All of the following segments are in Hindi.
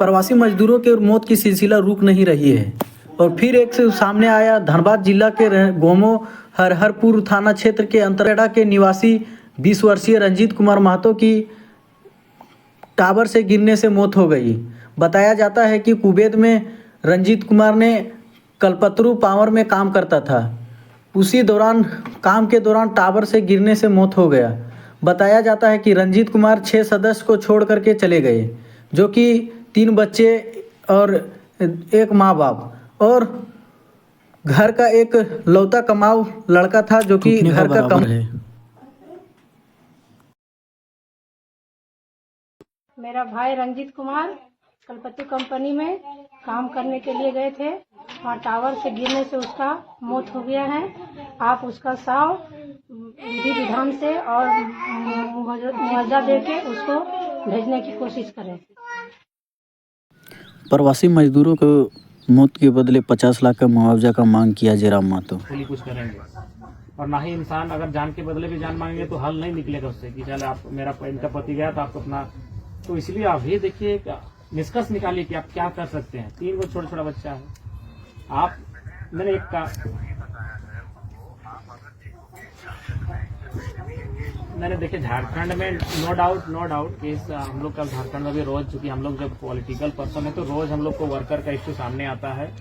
प्रवासी मजदूरों के मौत की सिलसिला रुक नहीं रही है और फिर एक से सामने आया। धनबाद जिला के गोमो हरहरपुर थाना क्षेत्र के अंतरगढ़ के निवासी 20 वर्षीय रंजीत कुमार महतो की टावर से गिरने से मौत हो गई। बताया जाता है कि कुवैत में रंजीत कुमार ने कल्पतरू पावर में काम करता था। उसी दौरान काम के दौरान टावर से गिरने से मौत हो गया। बताया जाता है कि रंजीत कुमार 6 सदस्य को छोड़ करके चले गए, जो कि 3 बच्चे और एक माँ बाप और घर का एक लौता कमाऊ लड़का था, जो कि घर का कम है। मेरा भाई रंजीत कुमार कलपत्तू कंपनी में काम करने के लिए गए थे। वहाँ टावर से गिरने से उसका मौत हो गया है। आप उसका शव विधि विधान से और मुआवजा देके उसको भेजने की कोशिश करें। प्रवासी मजदूरों को मौत के बदले 50 लाख का मुआवजा का मांग किया जयराम महतो। कुछ करेंगे और ना ही इंसान अगर जान के बदले भी जान मांगेंगे तो हल नहीं निकलेगा उससे कि चले आप मेरा इनका पति गया तो आपको अपना। तो इसलिए आप ये देखिए निष्कर्ष निकालिए कि आप क्या कर सकते हैं। 3 को छोटा छोटा बच्चा है। आप मैंने एक का मैंने देखे झारखंड में नो डाउट कि हम लोग का झारखंड में भी रोज, चूंकि हम लोग जब पॉलिटिकल पर्सन है तो रोज हम लोग को वर्कर का इश्यू सामने आता है।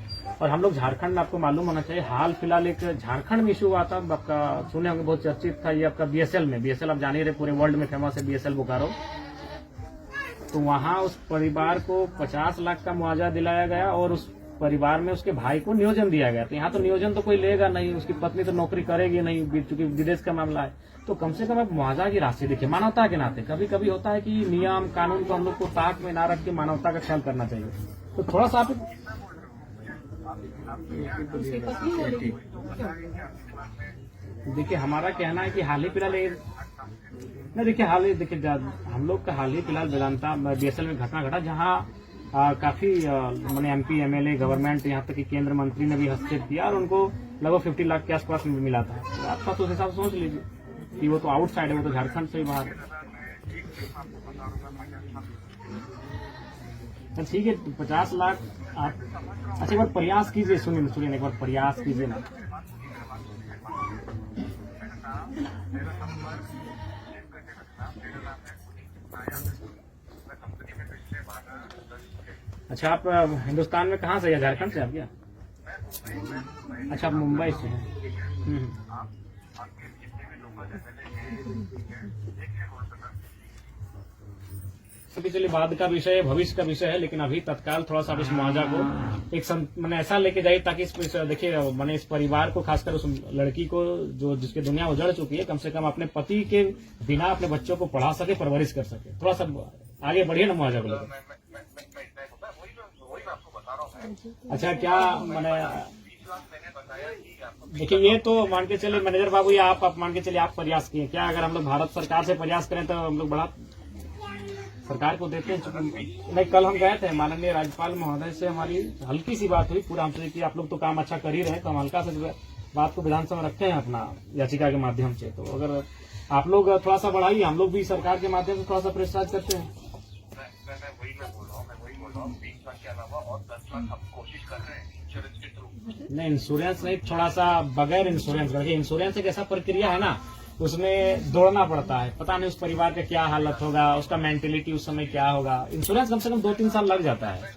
और हम लोग झारखंड में, आपको मालूम होना चाहिए, हाल फिलहाल एक झारखंड में इशू हुआ था आपका, सुने होंगे, बहुत चर्चित था ये आपका बीएसएल में। बीएसएल आप जान ही रहे, पूरे वर्ल्ड में फेमस है बीएसएल बोकारो। तो वहां उस परिवार को 50 लाख का मुआवजा दिलाया गया और उस परिवार में उसके भाई को नियोजन दिया गया। तो यहाँ तो नियोजन तो कोई लेगा नहीं, उसकी पत्नी तो नौकरी करेगी नहीं, चूंकि विदेश का मामला है। तो कम से कम आप मुआवजा की राशि देखिए, मानवता के नाते। कभी कभी होता है कि नियम कानून को हम लोग को ताक में ना रख के मानवता का ख्याल करना चाहिए। तो थोड़ा सा आप देखिए, हमारा कहना है कि हाल ही फिलहाल नहीं, देखिए हम लोग का हाल ही फिलहाल वेदांता बीएसएल में घटना घटा, जहाँ काफी मैंने एमपी एमएलए गवर्नमेंट, यहाँ तक कि केंद्र मंत्री ने भी हस्तक्षेप किया और उनको लगभग 50 लाख के आसपास में मिला था। तो आप सब उस हिसाब से सोच लीजिए कि वो तो आउटसाइड है, वो तो झारखंड से ही बाहर है। तो ठीक है, 50 लाख आप अच्छा एक बार प्रयास कीजिए, सुनिए एक बार प्रयास कीजिए ना। अच्छा, आप हिंदुस्तान में कहाँ से, या झारखंड से आप क्या? अच्छा, आप मुंबई से हैं। अभी चलिए बाद का विषय है, भविष्य का विषय है, लेकिन अभी तत्काल थोड़ा सा इस मुआवजा को एक मैंने ऐसा लेके जाइए ताकि देखिए मैंने इस परिवार को, खासकर उस लड़की को जो जिसकी दुनिया उजड़ चुकी है, कम से कम अपने पति के बिना अपने बच्चों को पढ़ा सके, परवरिश कर सके। थोड़ा सा आगे बढ़िए ना मुआवजा को लेकर। अच्छा, क्या मैंने देखिए, ये तो मान के चलिए मैनेजर बाबू, या आप मान के चलिए आप प्रयास किए क्या? अगर हम लोग भारत सरकार से प्रयास करें तो हम लोग बड़ा सरकार को देते हैं। नहीं, कल हम गए थे माननीय राज्यपाल महोदय से, हमारी हल्की सी बात हुई पूरा हमसे कि आप लोग तो काम अच्छा कर ही रहे हैं, तो हम हल्का से बात को विधानसभा में रखते हैं अपना याचिका के माध्यम से। तो अगर आप लोग थोड़ा सा बढ़ाइए, हम लोग भी सरकार के माध्यम से थोड़ा सा प्रेसराइज करते हैं। नहीं, इंश्योरेंस नहीं, थोड़ा सा बगैर इंश्योरेंस। देखिए, इंश्योरेंस एक ऐसा प्रक्रिया है ना, उसमें दौड़ना पड़ता है, पता नहीं उस परिवार का क्या हालत होगा, उसका मेंटेलिटी उस समय क्या होगा। इंश्योरेंस कम से कम 2-3 साल लग जाता है।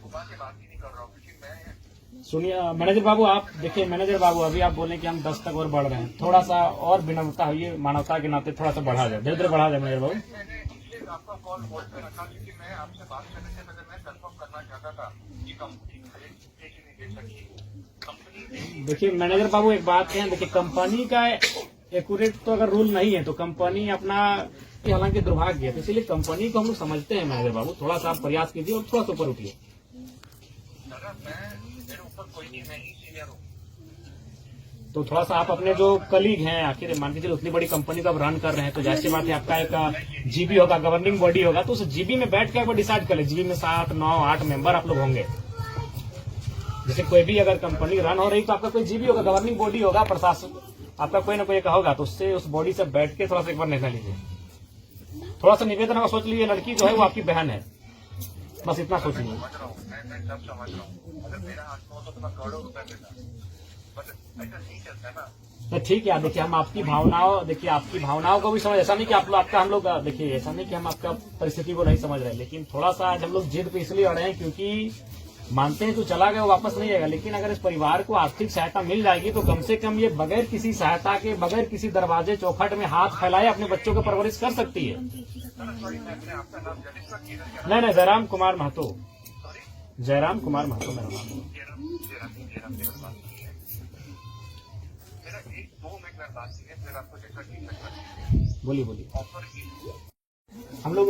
सुनिए मैनेजर बाबू, आप देखिए मैनेजर बाबू, अभी आप बोले कि हम 10 तक और बढ़ रहे हैं, थोड़ा सा और विनम्रता हुई, मानवता के नाते थोड़ा सा बढ़ा जाए, धीरे धीरे बढ़ा जाए मैनेजर बाबू। देखिए मैनेजर बाबू, एक बात है, देखिए कंपनी का एक्यूरेट तो अगर रूल नहीं है तो कंपनी अपना, हालांकि दुर्भाग्य है, तो इसलिए कंपनी को हम लोग समझते हैं मैनेजर बाबू। थोड़ा सा आप प्रयास कीजिए और थोड़ा सा ऊपर उठिए। तो थोड़ा सा आप अपने जो कलीग हैं, आखिर मान के चलिए उतनी बड़ी कंपनी को आप रन कर रहे हैं, तो जाहिर सी बात है आपका एक जीबी होगा, गवर्निंग बॉडी होगा, तो उस जीबी में बैठ के आप डिसाइड कर ले। जीबी में 7, 9, 8 मेंबर आप लोग होंगे। जैसे कोई भी अगर कंपनी रन हो रही तो आपका कोई जीबी होगा, गवर्निंग बॉडी होगा, प्रशासन आपका कोई ना कोई एक होगा, तो उससे उस बॉडी से बैठ के थोड़ा सा एक बार निर्णय लीजिए। थोड़ा सा निवेदन होगा, सोच लीजिए लड़की जो है वो आपकी बहन है, बस इतना सोचिए। मैं सब समझ रहा हूँ। अगर मेरा हाथ में हो तो मैं करोड़ों रुपए देता, बट ऐसा नहीं चलता है ना। तो ठीक है, देखिए हम आपकी भावनाओं को भी समझ, ऐसा नहीं कि आपका हम लोग देखिए, ऐसा नहीं कि हम आपका परिस्थिति को नहीं समझ रहे, लेकिन थोड़ा सा आज हम लोग जिद पे इसलिए अड़े हैं क्योंकि मानते हैं तो चला गया वो वापस नहीं आएगा, लेकिन अगर इस परिवार को आर्थिक सहायता मिल जाएगी तो कम से कम ये बगैर किसी सहायता के, बगैर किसी दरवाजे चौखट में हाथ फैलाए अपने बच्चों को परवरिश कर सकती है। नहीं, जयराम कुमार महतो, जयराम कुमार महतो मेरा नाम है। बोलिए। हम लोग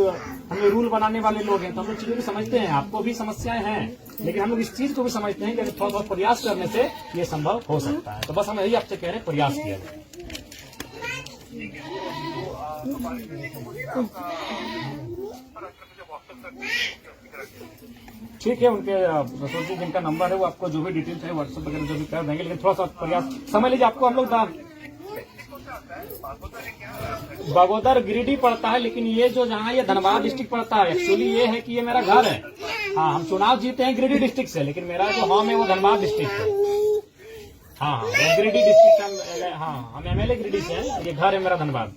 रूल बनाने वाले लोग हैं तो हम लोग चीजों को समझते हैं, आपको भी समस्याएं हैं, लेकिन हम लोग इस चीज को भी समझते हैं कि थोड़ा बहुत प्रयास करने से ये संभव हो सकता है। तो बस हम यही आपसे कह रहे हैं, प्रयास किया जाए। ठीक है, उनके रसूल जी जिनका नंबर है वो आपको जो भी डिटेल्स है व्हाट्सएप वगैरह जो भी कर देंगे, लेकिन थोड़ा सा प्रयास समझ लीजिए। आपको हम लोग बगोदर गिरिडीह पड़ता है, लेकिन ये जो जहाँ ये धनबाद डिस्ट्रिक्ट पड़ता है, एक्चुअली ये है कि ये मेरा घर है। हाँ, हम चुनाव जीते हैं गिरिडीह डिस्ट्रिक्ट से, लेकिन मेरा जो होम है वो धनबाद डिस्ट्रिक्ट है। हाँ, गिरिडीह डिस्ट्रिक्ट हाँ, हम एमएलए गिरिडीह से हैं, ये घर है मेरा धनबाद।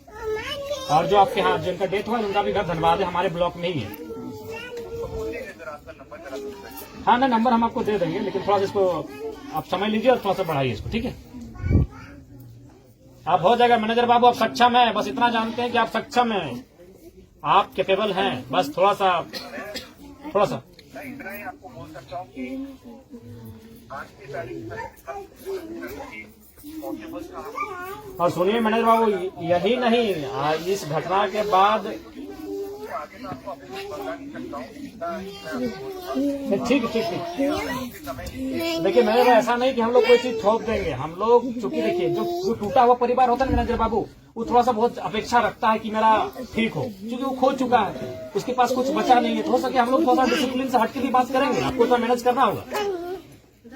और जो आपके यहाँ जिनका डेथ हुआ उनका भी घर धनबाद है, हमारे ब्लॉक में ही है। हाँ ना, नंबर हम आपको दे देंगे, लेकिन थोड़ा सा इसको आप समझ लीजिए और थोड़ा सा बढ़ाइए इसको, ठीक है? आप हो जाएगा मैनेजर बाबू, आप सक्षम हैं, बस इतना जानते हैं कि आप सक्षम हैं, आप कैपेबल हैं, बस थोड़ा सा इतना ही आपको बोल सकता हूँ कि आज की तारीख में और सुनिए मैनेजर बाबू, यही नहीं, इस घटना के बाद आगे मैं आपको अपनी बता नहीं सकता हूँ। ठीक। देखिए मैनेजर, ऐसा नहीं कि हम लोग कोई चीज थोप देंगे। हम लोग चूंकि देखिए जो टूटा हुआ परिवार होता है मैनेजर बाबू, वो थोड़ा सा बहुत अपेक्षा रखता है कि मेरा ठीक हो, क्योंकि वो खो चुका है, उसके पास कुछ बचा नहीं है। तो हो सके हम लोग थोड़ा सा डिसिप्लिन से हटके भी बात करेंगे, आपको थोड़ा मैनेज करना होगा।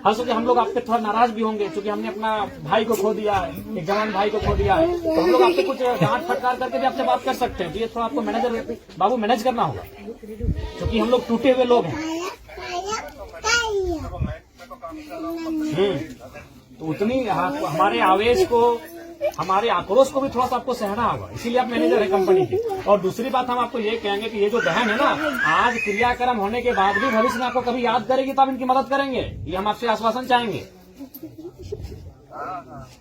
हो सके हम लोग आपसे थोड़ा नाराज भी होंगे, क्योंकि हमने अपना भाई को खो दिया है, एक जवान भाई को खो दिया है, तो हम लोग आपसे कुछ डांट फटकार करके भी आपसे बात कर सकते हैं। तो ये थोड़ा आपको मैनेजर बाबू मैनेज करना होगा, क्योंकि हम लोग टूटे हुए लोग हैं। तो उतनी हमारे आवेश को, हमारे आक्रोश को भी थोड़ा सा आपको सहना होगा, इसीलिए आप मैनेजर है कंपनी की। और दूसरी बात हम आपको ये कहेंगे कि ये जो बहन है ना, आज क्रियाक्रम होने के बाद भी भविष्य में आपको कभी याद करेगी तो आप इनकी मदद करेंगे, ये हम आपसे आश्वासन चाहेंगे।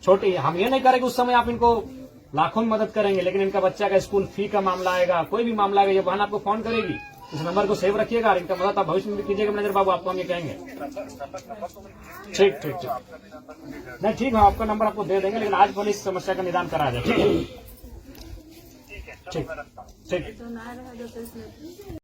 छोटी, हम ये नहीं करेंगे उस समय आप इनको लाखों में मदद करेंगे, लेकिन इनका बच्चा का स्कूल फी का मामला आएगा, कोई भी मामला आएगा, ये बहन आपको फोन करेगी, इस नंबर को सेव रखिएगा और इनका मदद आप भविष्य में भी कीजिएगा मैनेजर बाबू, आपको हम ये कहेंगे। ठीक। नहीं ठीक है, आपका नंबर आपको दे देंगे, लेकिन आज पुलिस इस समस्या का निदान करा जाए, ठीक है? ठीक।